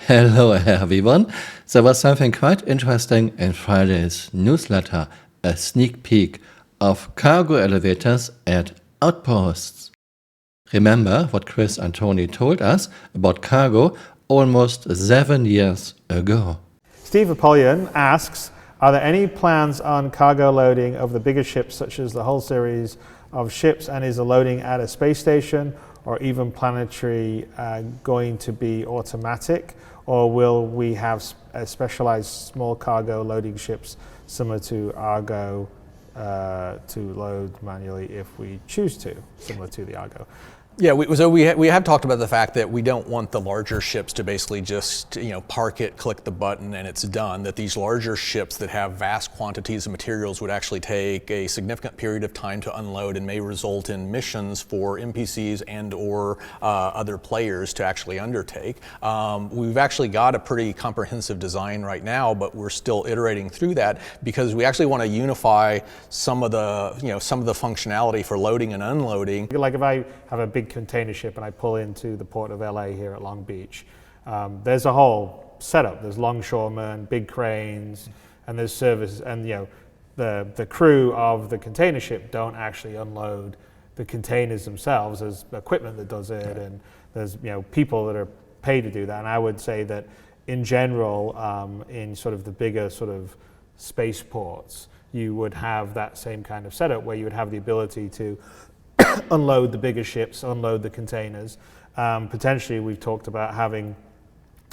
Hello everyone. There was something quite interesting in Friday's newsletter, a sneak peek of cargo elevators at outposts. Remember what Chris and Tony told us about cargo almost 7 years ago. Steve Apollyon asks, are there any plans on cargo loading of the bigger ships such as the whole series of ships, and is the loading at a space station or even planetary going to be automatic, or will we have specialized small cargo loading ships similar to Argo to load manually if we choose to, similar to the Argo? Yeah, we have talked about the fact that we don't want the larger ships to basically just park it, click the button, and it's done. That these larger ships that have vast quantities of materials would actually take a significant period of time to unload and may result in missions for NPCs and/or other players to actually undertake. We've actually got a pretty comprehensive design right now, but we're still iterating through that because we actually want to unify some of the functionality for loading and unloading. Like if I have a big container ship and I pull into the port of LA here at Long Beach, there's a whole setup. There's longshoremen, big cranes, and there's services, and the crew of the container ship don't actually unload the containers themselves. There's equipment that does it, and there's people that are paid to do that. And I would say that in general, in sort of the bigger sort of spaceports, you would have that same kind of setup where you would have the ability to unload the bigger ships, unload the containers. Potentially, we've talked about having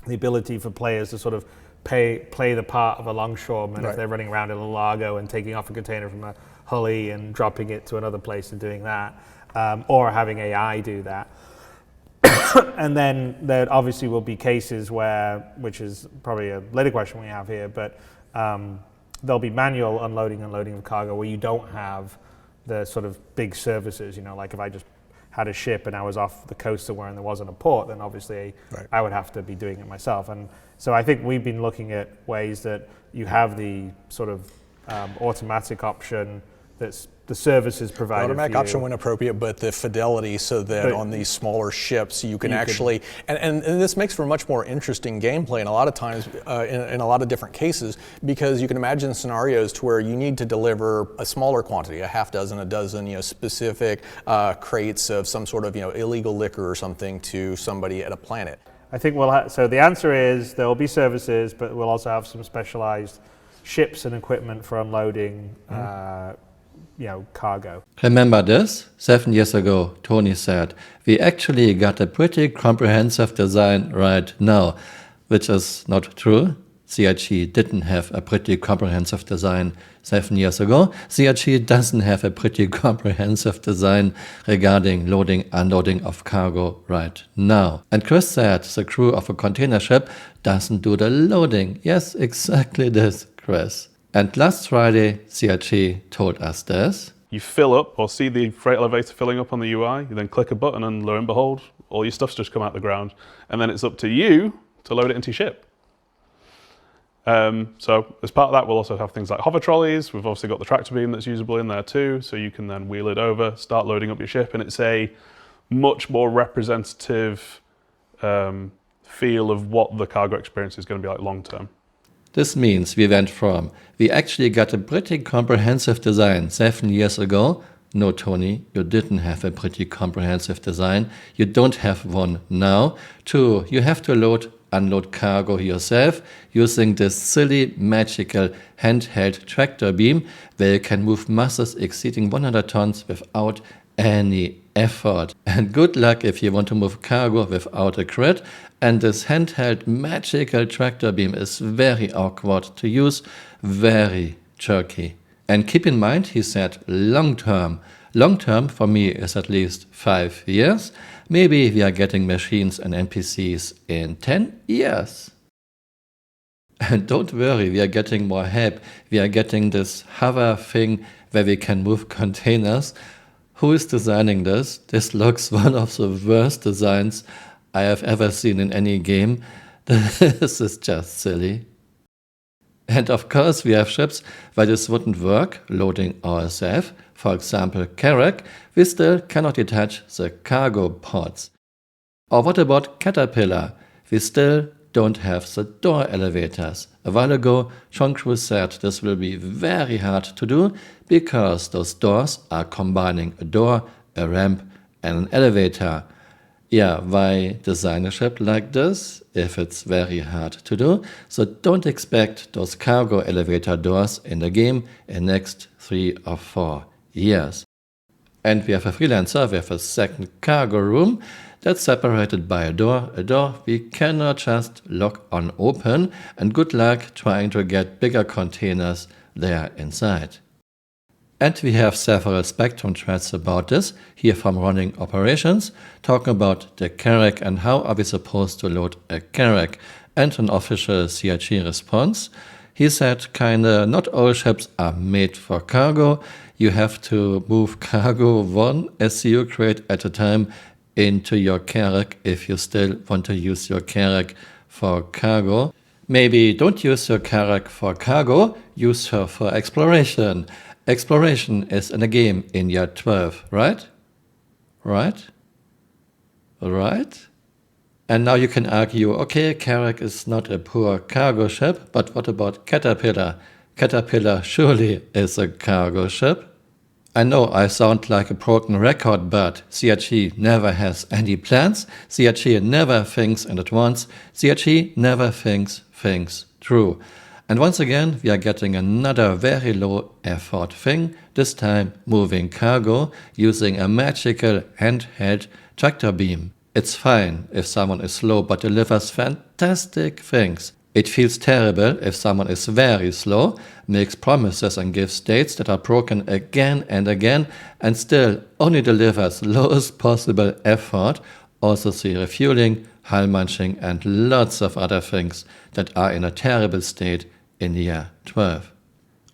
the ability for players to sort of play the part of a longshoreman if they're running around in a Largo and taking off a container from a Hully and dropping it to another place and doing that, or having AI do that. And then there obviously will be cases where, which is probably a later question we have here, but there'll be manual unloading and loading of cargo where you don't have the sort of big services, like if I just had a ship and I was off the coast somewhere and there wasn't a port, then obviously I would have to be doing it myself. And so I think we've been looking at ways that you have the sort of automatic option that's the services provided. The automatic option when appropriate, but the fidelity so that on these smaller ships you can actually, and this makes for much more interesting gameplay in a lot of times, in a lot of different cases, because you can imagine scenarios to where you need to deliver a smaller quantity, a half dozen, a dozen, specific crates of some sort of, illegal liquor or something to somebody at a planet. I think so the answer is there will be services, but we'll also have some specialized ships and equipment for unloading cargo. Remember this? 7 years ago, Tony said, we actually got a pretty comprehensive design right now, which is not true. CRG didn't have a pretty comprehensive design 7 years ago. CRG doesn't have a pretty comprehensive design regarding loading, unloading of cargo right now. And Chris said the crew of a container ship doesn't do the loading. Yes, exactly this, Chris. And last Friday, CRG told us this. You fill up or see the freight elevator filling up on the UI, you then click a button and lo and behold, all your stuff's just come out the ground. And then it's up to you to load it into your ship. So as part of that, we'll also have things like hover trolleys. We've obviously got the tractor beam that's usable in there too. So you can then wheel it over, start loading up your ship. And it's a much more representative feel of what the cargo experience is going to be like long term. This means we went from, we actually got a pretty comprehensive design 7 years ago. No, Tony, you didn't have a pretty comprehensive design. You don't have one now. To, you have to load, unload cargo yourself using this silly, magical handheld tractor beam where you can move masses exceeding 100 tons without any effort. And good luck if you want to move cargo without a crate. And this handheld magical tractor beam is very awkward to use, very jerky. And keep in mind, he said long term. Long term for me is at least 5 years. Maybe we are getting machines and NPCs in 10 years. And don't worry, we are getting more help. We are getting this hover thing where we can move containers. Who is designing this? This looks one of the worst designs I have ever seen in any game. This is just silly. And of course we have ships where this wouldn't work, loading ourselves. For example, Carrack, we still cannot detach the cargo pods. Or what about Caterpillar? We still don't have the door elevators. A while ago, Chongqu said this will be very hard to do because those doors are combining a door, a ramp, and an elevator. Yeah, why design a ship like this if it's very hard to do? So don't expect those cargo elevator doors in the game in the next 3 or 4 years. And we have a freelancer, we have a second cargo room that's separated by a door we cannot just lock on open, and good luck trying to get bigger containers there inside. And we have several Spectrum threads about this, here from Running Operations, talking about the carrack and how are we supposed to load a carrack, and an official CIG response. He said kinda, not all ships are made for cargo, you have to move cargo 1 SCU crate at a time into your carrack if you still want to use your carrack for cargo. Maybe don't use your carrack for cargo, use her for exploration. Exploration is in a game in year 12, right? Right? Right? And now you can argue, okay, carrack is not a poor cargo ship, but what about Caterpillar? Caterpillar surely is a cargo ship. I know I sound like a broken record, but CIG never has any plans, CIG never thinks in advance, CIG never thinks things through. And once again, we are getting another very low effort thing, this time moving cargo using a magical handheld tractor beam. It's fine if someone is slow but delivers fantastic things. It feels terrible if someone is very slow, makes promises and gives dates that are broken again and again, and still only delivers lowest possible effort. Also see refueling, hull munching, and lots of other things that are in a terrible state in year 12.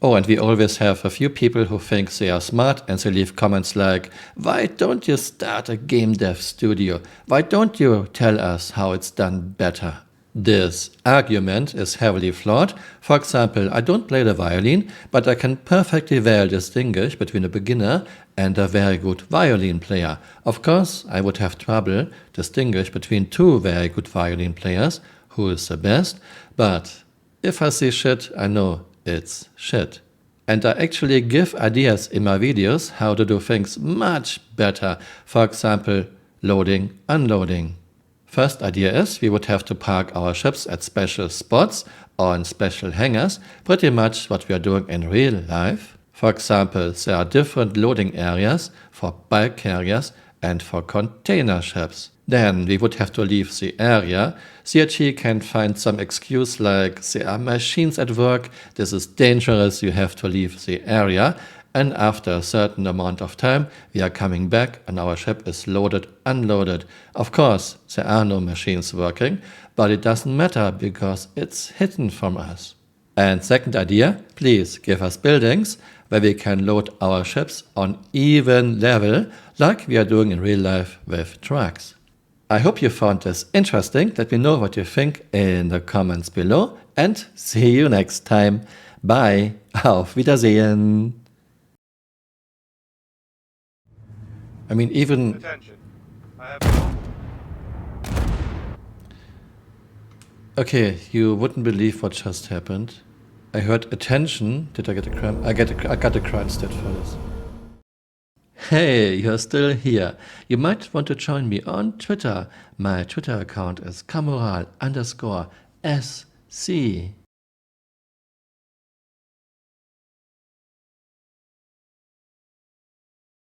Oh, and we always have a few people who think they are smart and they leave comments like, why don't you start a game dev studio? Why don't you tell us how it's done better? This argument is heavily flawed. For example, I don't play the violin, but I can perfectly well distinguish between a beginner and a very good violin player. Of course, I would have trouble distinguish between 2 very good violin players, who is the best, but if I see shit, I know it's shit. And I actually give ideas in my videos how to do things much better. For example, loading, unloading. First idea is we would have to park our ships at special spots or in special hangars, pretty much what we are doing in real life. For example, there are different loading areas for bulk carriers and for container ships. Then we would have to leave the area. CIG can find some excuse like there are machines at work, this is dangerous, you have to leave the area. And after a certain amount of time, we are coming back and our ship is loaded, unloaded. Of course, there are no machines working, but it doesn't matter because it's hidden from us. And second idea, please give us buildings where we can load our ships on even level, like we are doing in real life with trucks. I hope you found this interesting. Let me know what you think in the comments below and see you next time. Bye. Auf Wiedersehen. I mean, even... Attention. I have... Okay, you wouldn't believe what just happened. I heard attention. Did I get a crime? I got a crime stat for this. Hey, you're still here. You might want to join me on Twitter. My Twitter account is Camural_SC.